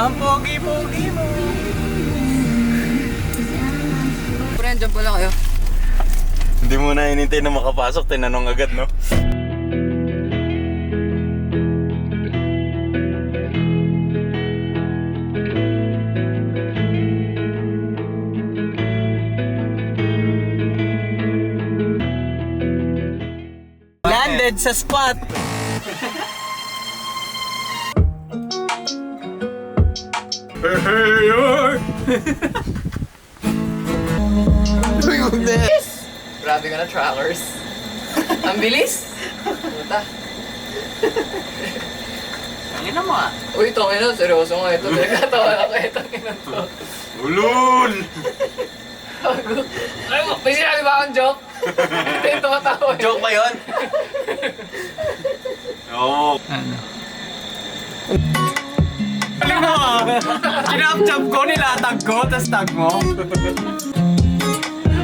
Ang pogi-pogi mo. Friend, dyan pala kayo. Hindi mo na inintay na makapasok, tinanong agad, no? Landed sa spot. Grabe ka na, trackers. Ang bilis. Puta. Ano na mo ah? Uy, tongin na. Seryoso nga ito. Nagkatawa ako itong ina to. Ulul! Ay, may sinabi ba akong joke? Ito yung tumatawa. Joke ba yun? Oo. Ano? Ano mo? Kinap-chop ko, nilatag ko, tas tag mo.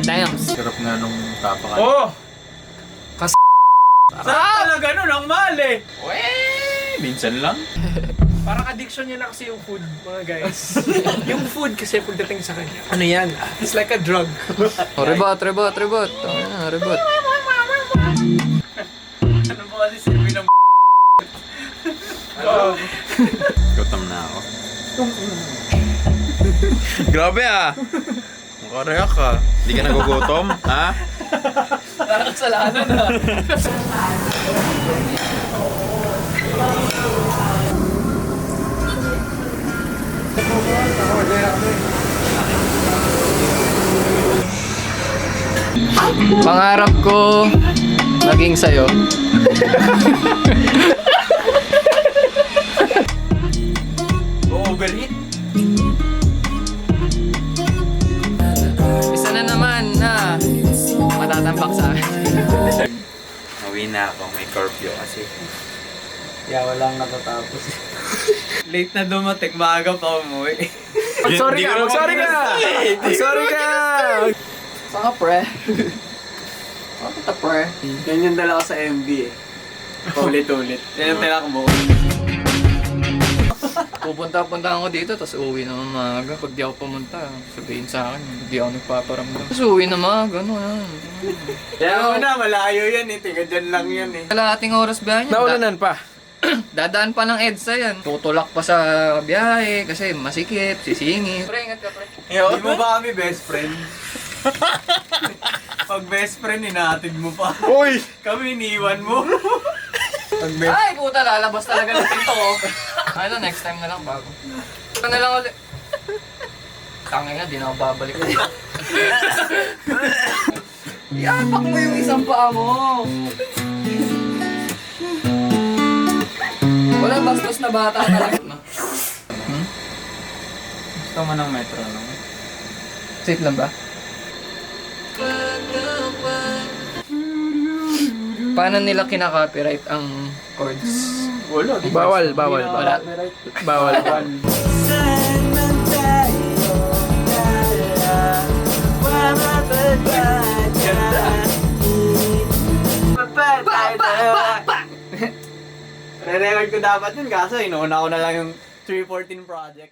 Dams. Sarap nga nung tapakan. Oh! Sarap talaga nun, ang mahal eh. Minsan lang. Parang addiction niya na kasi yung food, mga guys. Yung food kasi pagdating sa kanya. Ano yan? It's like a drug. Oh, rebot. Tongin na, rebot. Ano ba kasi silbi ng Gutom na ako. Grabe ah! Makareak ka. Hindi ka nagugutom, ha? Parang kasalanan na. Pangarap ko maging sa'yo. overheat. Isa na naman na matatambak sa akin. Uwi na ako. May curfew kasi. Yeah, walang natatapos. Late na dumating, maaga pa umuwi. Sorry ka! Sorry ka! Sorry ka! Saan ka, pre? Saan ka, pre? Yan yung dala ko sa MB eh. Paulit-ulit. Yan yung tinakbo. Pupunta ako dito, tapos uwi na maaga. Pag di ako pumunta, sabihin sa akin, hindi ako nagpaparamdam. Tapos uwi na maaga, ano yan. Kaya mo na, malayo yan eh. Tiga dyan lang yan eh. Kalahating oras biyahe niya. Naulanan pa. Dadaan pa ng EDSA yan. Tutulak pa sa biyahe kasi masikip, sisingit. Pre, ingat ka, pre. Hindi mo ba kami best friend? Pag best friend, inaatid mo pa. Uy! Kami iniwan mo. Pag best Ay, puta, lalabas talaga ng pinto ko. Ano, next time na lang bago. Ito na lang ulit. Tangin nga, di na ako babalik. Iapak mo yung isang paa mo. Wala, bastos na bata talaga. Gusto mo ng metro lang. Safe lang ba? Paano nila kinaka-copyright ang chords? Wala. Bawal. Wala. Bawal. Re-record ko dapat yun kaso inuuna ko na lang yung 314 project.